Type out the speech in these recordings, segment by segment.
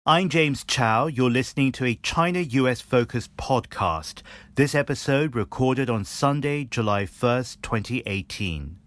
I'm James Chau. You're listening to a China-US focused podcast. This episode recorded on Sunday, July 1st, 2018.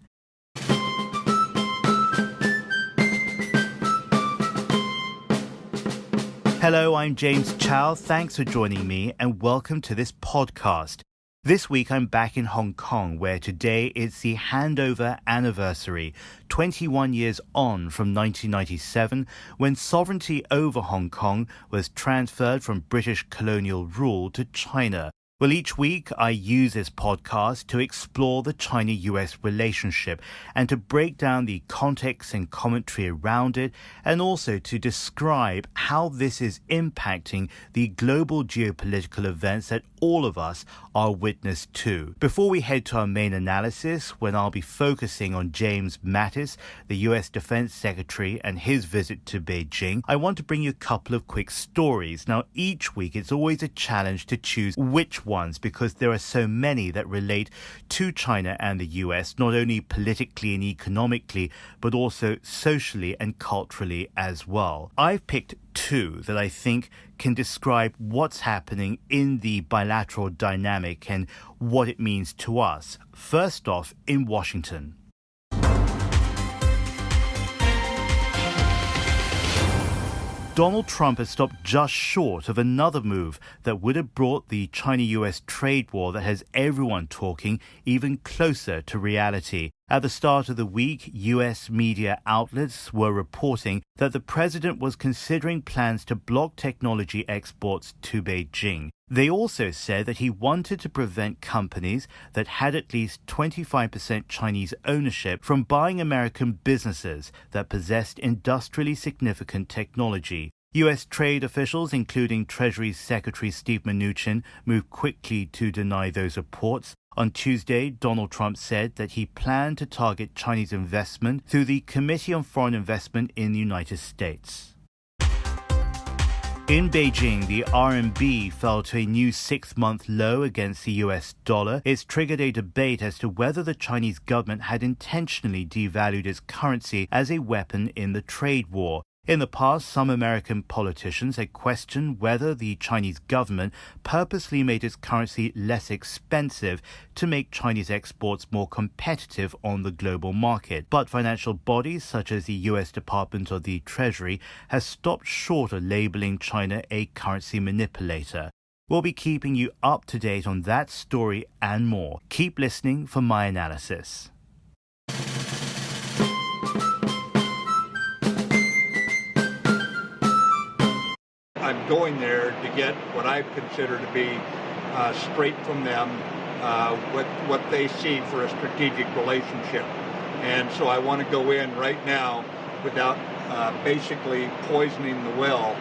Hello, I'm James Chau. Thanks for joining me and welcome to this podcast. This week I'm back in Hong Kong, where today is the handover anniversary, 21 years on from 1997, when sovereignty over Hong Kong was transferred from British colonial rule to China. Well, each week I use this podcast to explore the China-US relationship and to break down the context and commentary around it, and also to describe how this is impacting the global geopolitical events that all of us are witness to. Before we head to our main analysis, when I'll be focusing on James Mattis, the US Defense Secretary, and his visit to Beijing, I want to bring you a couple of quick stories. Now, each week it's always a challenge to choose which ones, because there are so many that relate to China and the US, not only politically and economically, but also socially and culturally as well. I've picked two that I think can describe what's happening in the bilateral dynamic and what it means to us. First off, in Washington. Donald Trump has stopped just short of another move that would have brought the China-US trade war that has everyone talking even closer to reality. At the start of the week, US media outlets were reporting that the president was considering plans to block technology exports to Beijing. They also said that he wanted to prevent companies that had at least 25% Chinese ownership from buying American businesses that possessed industrially significant technology. U.S. trade officials, including Treasury Secretary Steve Mnuchin, moved quickly to deny those reports. On Tuesday, Donald Trump said that he planned to target Chinese investment through the Committee on Foreign Investment in the United States. In Beijing, the RMB fell to a new 6-month low against the US dollar. It's triggered a debate as to whether the Chinese government had intentionally devalued its currency as a weapon in the trade war. In the past, some American politicians had questioned whether the Chinese government purposely made its currency less expensive to make Chinese exports more competitive on the global market. But financial bodies such as the U.S. Department of the Treasury has stopped short of labeling China a currency manipulator. We'll be keeping you up to date on that story and more. Keep listening for my analysis. I'm going there to get what I consider to be straight from them, what they see for a strategic relationship. And so I want to go in right now without basically poisoning the well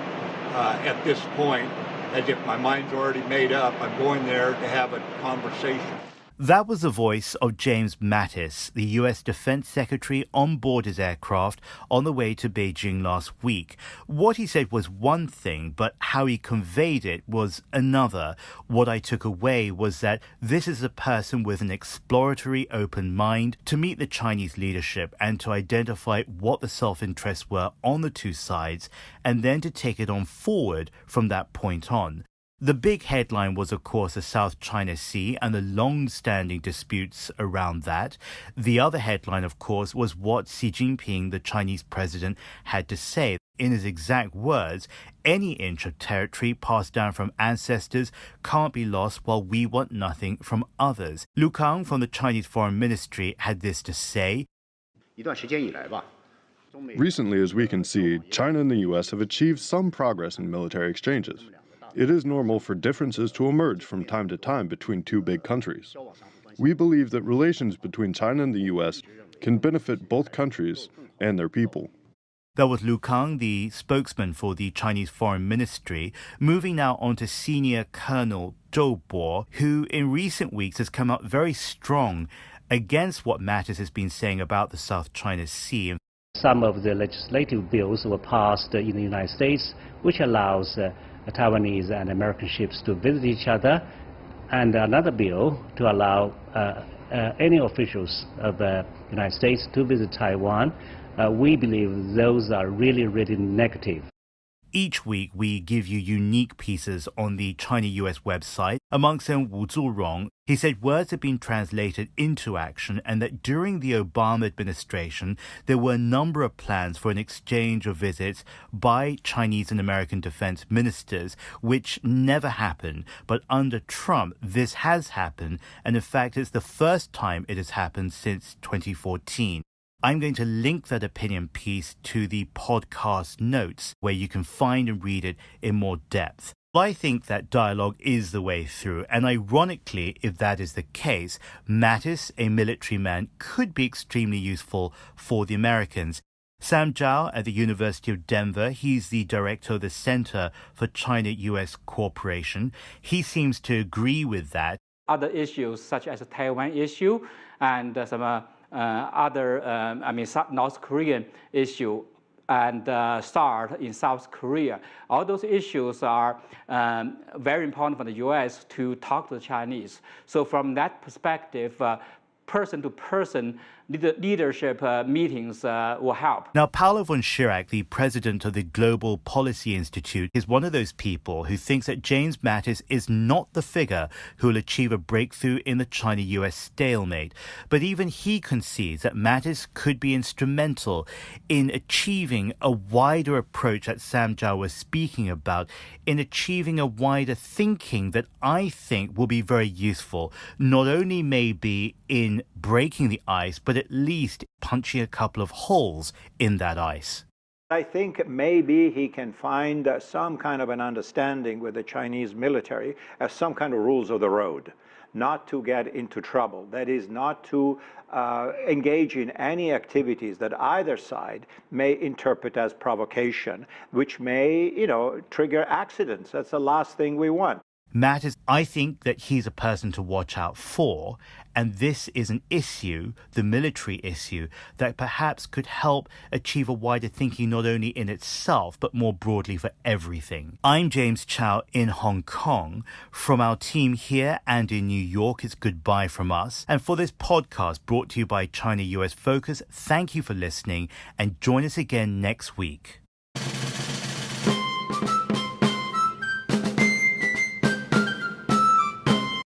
at this point, as if my mind's already made up. I'm going there to have a conversation. That was the voice of James Mattis, the U.S. Defense Secretary on board his aircraft on the way to Beijing last week. What he said was one thing, but how he conveyed it was another. What I took away was that this is a person with an exploratory open mind to meet the Chinese leadership and to identify what the self-interests were on the two sides, and then to take it on forward from that point on. The big headline was, of course, the South China Sea and the long-standing disputes around that. The other headline, of course, was what Xi Jinping, the Chinese president, had to say. In his exact words, any inch of territory passed down from ancestors can't be lost while we want nothing from others. Lu Kang from the Chinese Foreign Ministry had this to say. Recently, as we can see, China and the U.S. have achieved some progress in military exchanges. It is normal for differences to emerge from time to time between two big countries. We believe that relations between China and the U.S. can benefit both countries and their people. That was Lu Kang, the spokesman for the Chinese Foreign Ministry. Moving now on to Senior Colonel Zhou Bo, who in recent weeks has come out very strong against what Mattis has been saying about the South China Sea. Some of the legislative bills were passed in the United States, which allows Taiwanese and American ships to visit each other, and another bill to allow any officials of the United States to visit Taiwan. We believe those are really, really negative. Each week, we give you unique pieces on the China-US website. Amongst them, Wu Zurong. He said words had been translated into action and that during the Obama administration, there were a number of plans for an exchange of visits by Chinese and American defense ministers, which never happened. But under Trump, this has happened. And in fact, it's the first time it has happened since 2014. I'm going to link that opinion piece to the podcast notes where you can find and read it in more depth. I think that dialogue is the way through, and ironically, if that is the case, Mattis, a military man, could be extremely useful for the Americans. Sam Chau at the University of Denver, he's the director of the Center for China-US Cooperation. He seems to agree with that. Other issues such as the Taiwan issue and some North Korean issue and SARS in South Korea. All those issues are very important for the U.S. to talk to the Chinese. So from that perspective, person-to-person leadership meetings will help. Now, Paulo von Schirach, the president of the Global Policy Institute, is one of those people who thinks that James Mattis is not the figure who will achieve a breakthrough in the China-US stalemate. But even he concedes that Mattis could be instrumental in achieving a wider approach that Sam Chau was speaking about, in achieving a wider thinking that I think will be very useful, not only maybe in breaking the ice, but at least punching a couple of holes in that ice. I think maybe he can find some kind of an understanding with the Chinese military as some kind of rules of the road, not to get into trouble. That is, not to engage in any activities that either side may interpret as provocation, which may, trigger accidents. That's the last thing we want. Mattis, I think that he's a person to watch out for, and this is an issue, the military issue, that perhaps could help achieve a wider thinking not only in itself, but more broadly for everything. I'm James Chau in Hong Kong. From our team here and in New York, it's goodbye from us. And for this podcast brought to you by China-US Focus, thank you for listening and join us again next week.